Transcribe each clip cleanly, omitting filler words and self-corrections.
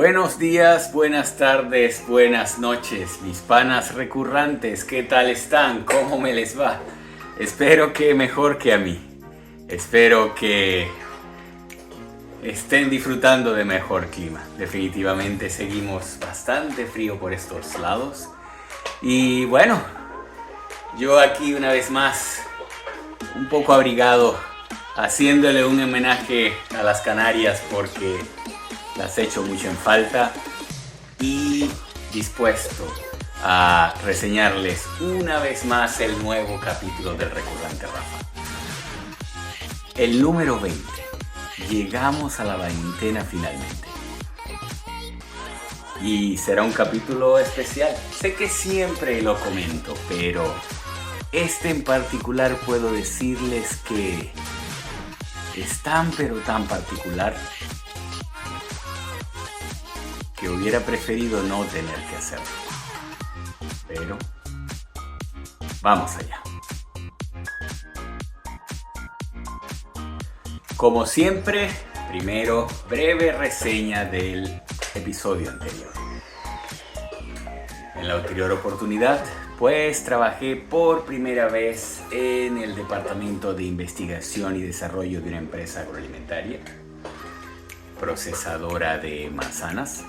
Buenos días, buenas tardes, buenas noches, mis panas recurrentes, ¿qué tal están? ¿Cómo me les va? Espero que mejor que a mí. Espero que estén disfrutando de mejor clima. Definitivamente seguimos bastante frío por estos lados. Y bueno, yo aquí una vez más, un poco abrigado, haciéndole un homenaje a las Canarias porque las echo mucho en falta y dispuesto a reseñarles una vez más el nuevo capítulo del Recurrente Rafa. El número 20. Llegamos a la veintena finalmente. Y será un capítulo especial. Sé que siempre lo comento, pero este en particular puedo decirles que es tan pero tan particular que hubiera preferido no tener que hacerlo. Pero vamos allá. Como siempre, primero, breve reseña del episodio anterior. En la anterior oportunidad, pues trabajé por primera vez en el departamento de investigación y desarrollo de una empresa agroalimentaria, procesadora de manzanas,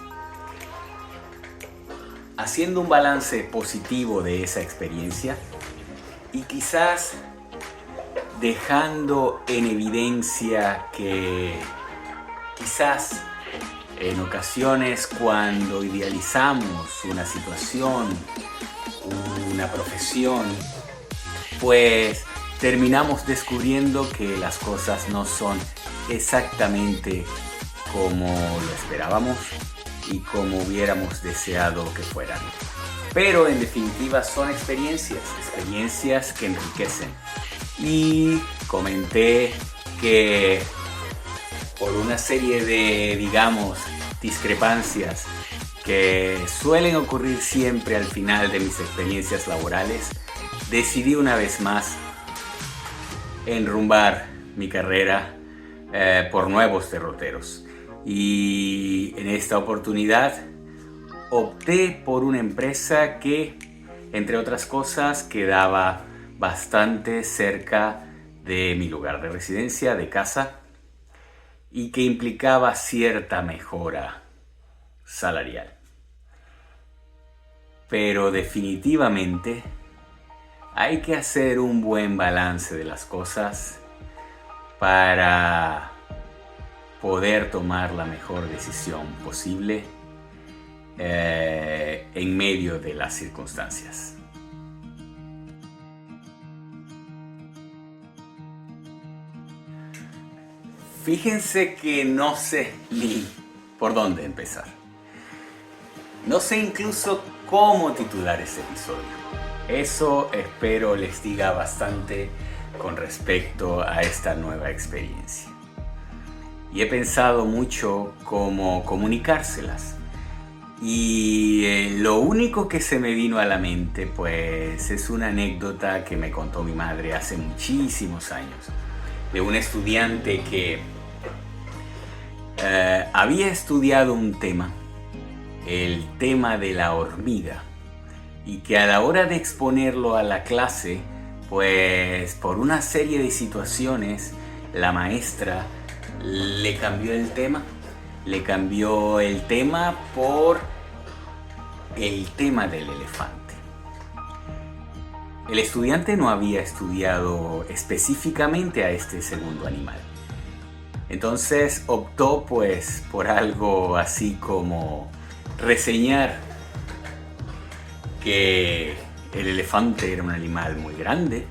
haciendo un balance positivo de esa experiencia y quizás dejando en evidencia que quizás en ocasiones cuando idealizamos una situación, una profesión, pues terminamos descubriendo que las cosas no son exactamente como lo esperábamos y como hubiéramos deseado que fueran. Pero en definitiva son experiencias que enriquecen. Y comenté que por una serie de, digamos, discrepancias que suelen ocurrir siempre al final de mis experiencias laborales, decidí una vez más enrumbar mi carrera por nuevos derroteros. Y en esta oportunidad opté por una empresa que, entre otras cosas, quedaba bastante cerca de mi lugar de residencia, de casa, y que implicaba cierta mejora salarial. Pero definitivamente hay que hacer un buen balance de las cosas para poder tomar la mejor decisión posible en medio de las circunstancias. Fíjense que no sé ni por dónde empezar. No sé incluso cómo titular este episodio. Eso espero les diga bastante con respecto a esta nueva experiencia. Y he pensado mucho cómo comunicárselas. Y lo único que se me vino a la mente, pues, es una anécdota que me contó mi madre hace muchísimos años, de un estudiante que había estudiado un tema, el tema de la hormiga, y que a la hora de exponerlo a la clase, pues por una serie de situaciones, la maestra le cambió el tema. Le cambió el tema por el tema del elefante. El estudiante no había estudiado específicamente a este segundo animal. Entonces optó pues por algo así como reseñar que el elefante era un animal muy grande,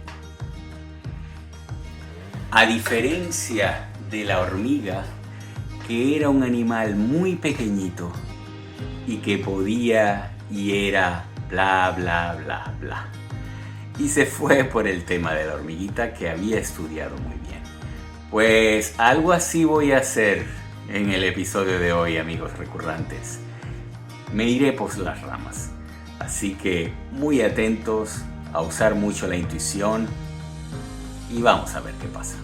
a diferencia de la hormiga, que era un animal muy pequeñito y que podía y era bla bla bla bla. Y se fue por el tema de la hormiguita que había estudiado muy bien. Pues algo así voy a hacer en el episodio de hoy, amigos recurrentes. Me iré por las ramas. Así que muy atentos a usar mucho la intuición y vamos a ver qué pasa.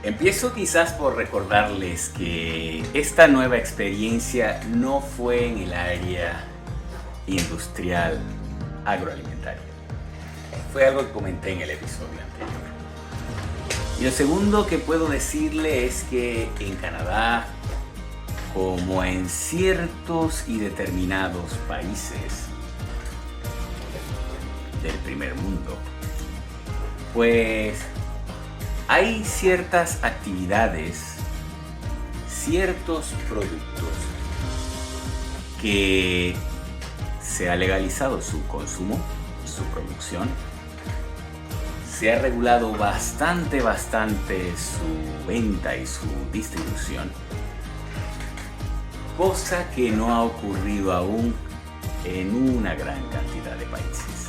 Empiezo quizás por recordarles que esta nueva experiencia no fue en el área industrial agroalimentaria. Fue algo que comenté en el episodio anterior. Y lo segundo que puedo decirle es que en Canadá, como en ciertos y determinados países del primer mundo, pues hay ciertas actividades, ciertos productos que se ha legalizado su consumo, su producción, se ha regulado bastante su venta y su distribución, cosa que no ha ocurrido aún en una gran cantidad de países,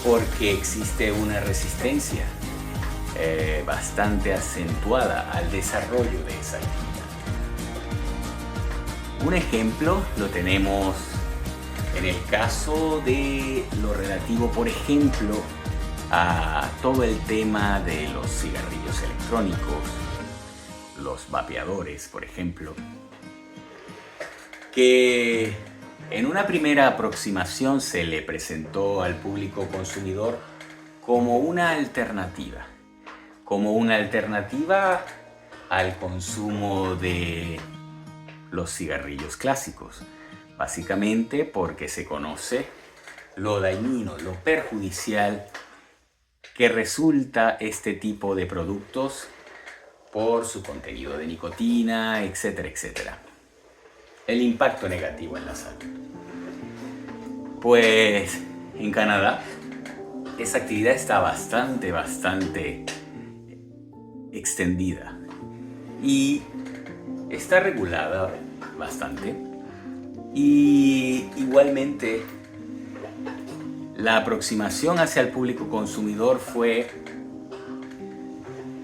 porque existe una resistencia bastante acentuada al desarrollo de esa actividad. Un ejemplo lo tenemos en el caso de lo relativo, por ejemplo, a todo el tema de los cigarrillos electrónicos, los vapeadores, por ejemplo, que en una primera aproximación se le presentó al público consumidor como una alternativa al consumo de los cigarrillos clásicos, básicamente porque se conoce lo dañino, lo perjudicial que resulta este tipo de productos por su contenido de nicotina, etcétera, etcétera. El impacto negativo en la salud. Pues en Canadá esa actividad está bastante extendida y está regulada bastante, y igualmente la aproximación hacia el público consumidor fue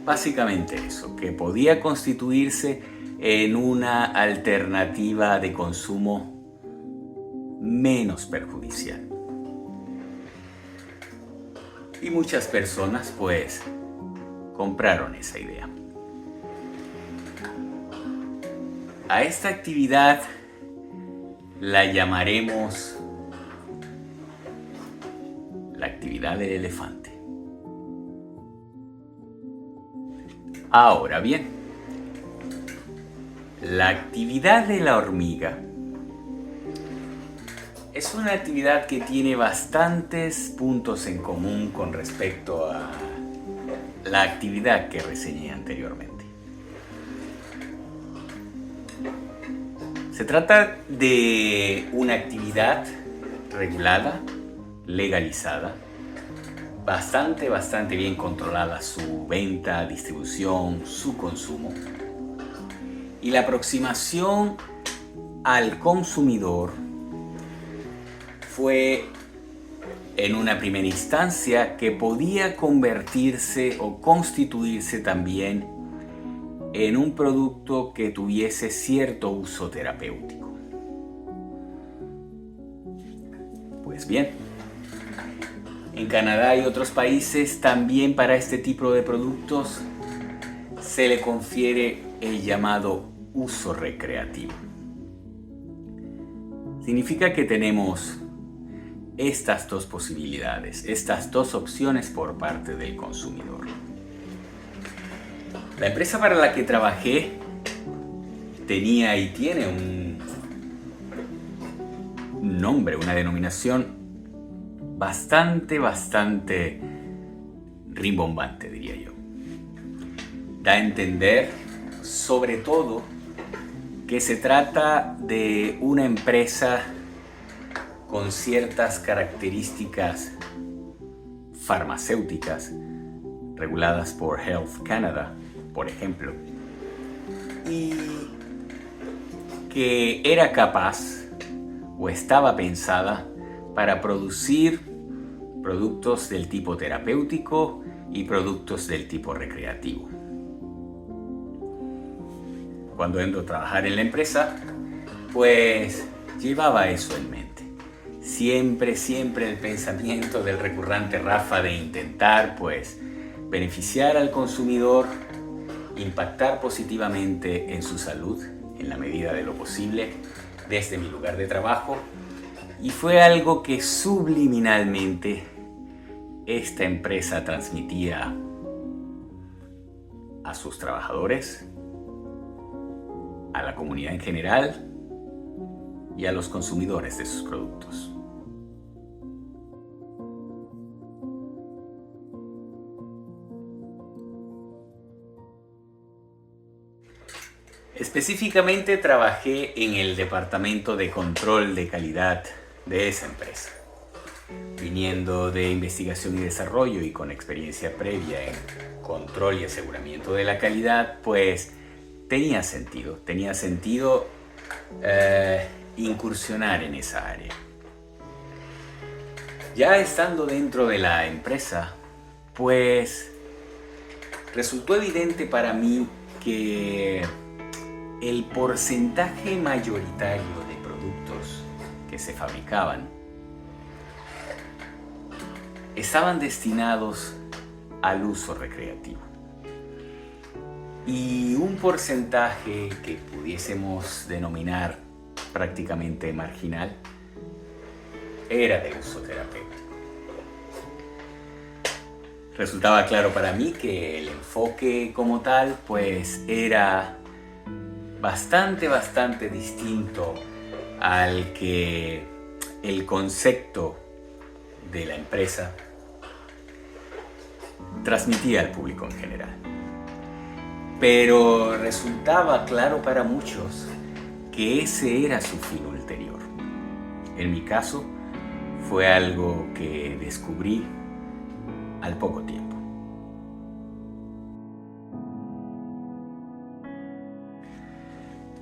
básicamente eso, que podía constituirse en una alternativa de consumo menos perjudicial. Y muchas personas pues compraron esa idea. A esta actividad la llamaremos la actividad del elefante. Ahora bien, la actividad de la hormiga es una actividad que tiene bastantes puntos en común con respecto a la actividad que reseñé anteriormente. Se trata de una actividad regulada, legalizada, bastante bien controlada su venta, distribución, su consumo, y la aproximación al consumidor fue en una primera instancia que podía convertirse o constituirse también en un producto que tuviese cierto uso terapéutico. Pues bien, en Canadá y otros países también para este tipo de productos se le confiere el llamado uso recreativo. Significa que tenemos estas dos posibilidades, estas dos opciones por parte del consumidor. La empresa para la que trabajé tenía y tiene un nombre, una denominación bastante rimbombante, diría yo. Da a entender, sobre todo, que se trata de una empresa con ciertas características farmacéuticas reguladas por Health Canada, por ejemplo, y que era capaz o estaba pensada para producir productos del tipo terapéutico y productos del tipo recreativo. Cuando entro a trabajar en la empresa, pues llevaba eso en mente. Siempre el pensamiento del recurrente Rafa de intentar pues beneficiar al consumidor impactar positivamente en su salud en la medida de lo posible desde mi lugar de trabajo, y fue algo que subliminalmente esta empresa transmitía a sus trabajadores, a la comunidad en general y a los consumidores de sus productos. Específicamente trabajé en el departamento de control de calidad de esa empresa. Viniendo de investigación y desarrollo y con experiencia previa en control y aseguramiento de la calidad, pues tenía sentido incursionar en esa área. Ya estando dentro de la empresa, pues resultó evidente para mí que el porcentaje mayoritario de productos que se fabricaban estaban destinados al uso recreativo, y un porcentaje que pudiésemos denominar prácticamente marginal era de uso terapéutico. Resultaba claro para mí que el enfoque como tal pues era bastante distinto al que el concepto de la empresa transmitía al público en general. Pero resultaba claro para muchos que ese era su fin ulterior. En mi caso, fue algo que descubrí al poco tiempo.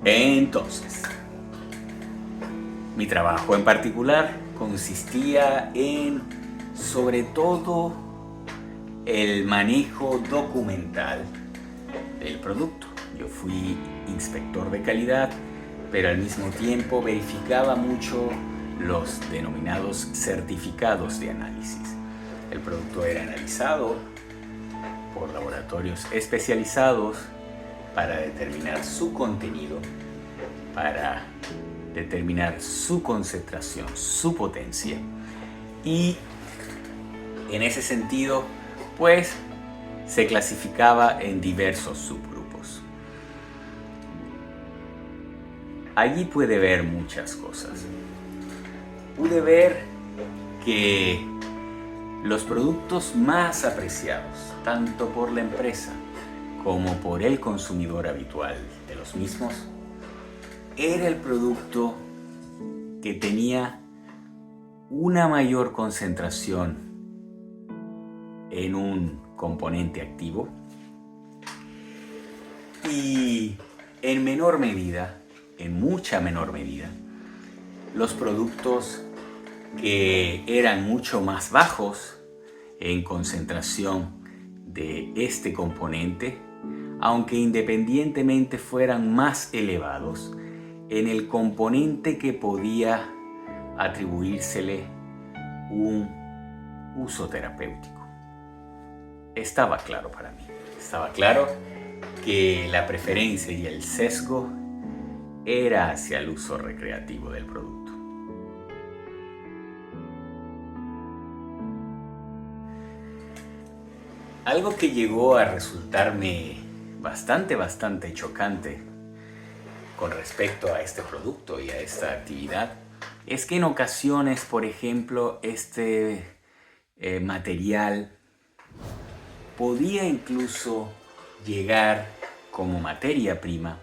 Entonces, mi trabajo en particular consistía en, sobre todo, el manejo documental del producto. Yo fui inspector de calidad, pero al mismo tiempo verificaba mucho los denominados certificados de análisis. El producto era analizado por laboratorios especializados para determinar su contenido, para determinar su concentración, su potencia, y en ese sentido pues se clasificaba en diversos subgrupos. Allí pude ver muchas cosas. Pude ver que los productos más apreciados, tanto por la empresa como por el consumidor habitual de los mismos, era el producto que tenía una mayor concentración en un componente activo y en menor medida, en mucha menor medida, los productos que eran mucho más bajos en concentración de este componente, aunque independientemente fueran más elevados en el componente que podía atribuírsele un uso terapéutico. Estaba claro para mí, estaba claro que la preferencia y el sesgo era hacia el uso recreativo del producto. Algo que llegó a resultarme bastante chocante con respecto a este producto y a esta actividad es que en ocasiones, por ejemplo, este material podía incluso llegar como materia prima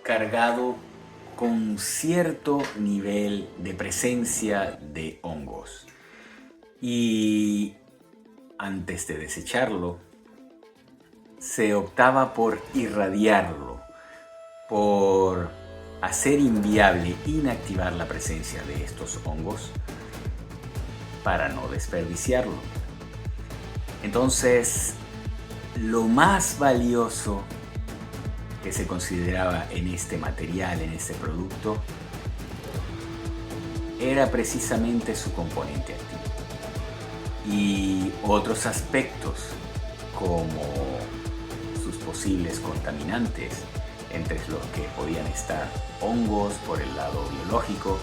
cargado con cierto nivel de presencia de hongos, y antes de desecharlo se optaba por irradiarlo, por hacer inviable, inactivar la presencia de estos hongos para no desperdiciarlo. Entonces, lo más valioso que se consideraba en este material, en este producto, era precisamente su componente activo. Y otros aspectos como posibles contaminantes, entre los que podían estar hongos por el lado biológico,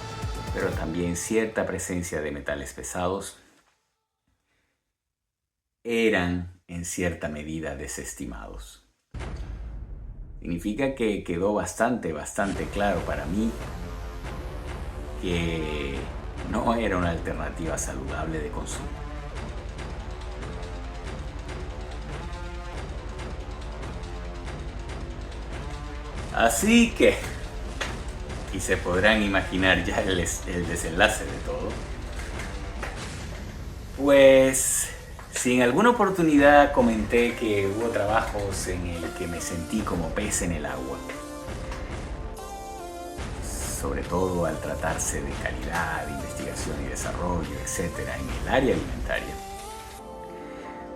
pero también cierta presencia de metales pesados, eran en cierta medida desestimados. Significa que quedó bastante claro para mí que no era una alternativa saludable de consumo. Así que, y se podrán imaginar ya el desenlace de todo, pues si en alguna oportunidad comenté que hubo trabajos en el que me sentí como pez en el agua, sobre todo al tratarse de calidad, investigación y desarrollo, etcétera, en el área alimentaria,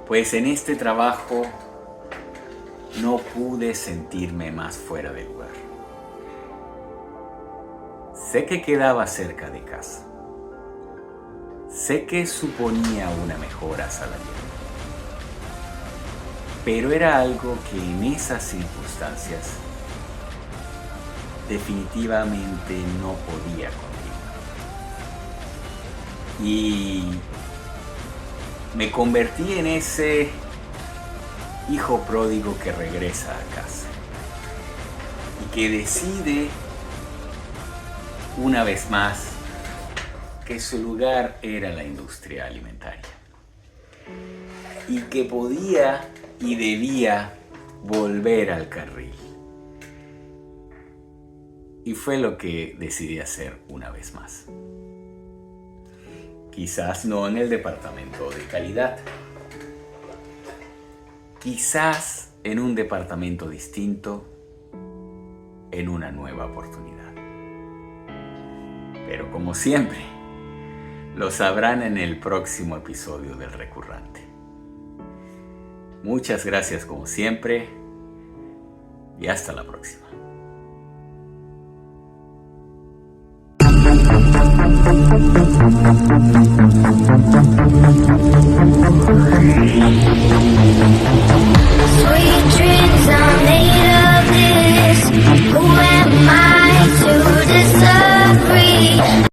pues en este trabajo no pude sentirme más fuera de lugar. Sé que quedaba cerca de casa. Sé que suponía una mejora salarial. Pero era algo que en esas circunstancias definitivamente no podía continuar. Y me convertí en ese hijo pródigo que regresa a casa y que decide una vez más que su lugar era la industria alimentaria y que podía y debía volver al carril. Y fue lo que decidí hacer una vez más. Quizás no en el departamento de calidad, quizás en un departamento distinto, en una nueva oportunidad. Pero como siempre, lo sabrán en el próximo episodio del Recurrante. Muchas gracias como siempre y hasta la próxima. Sweet dreams are made of this. Who am I to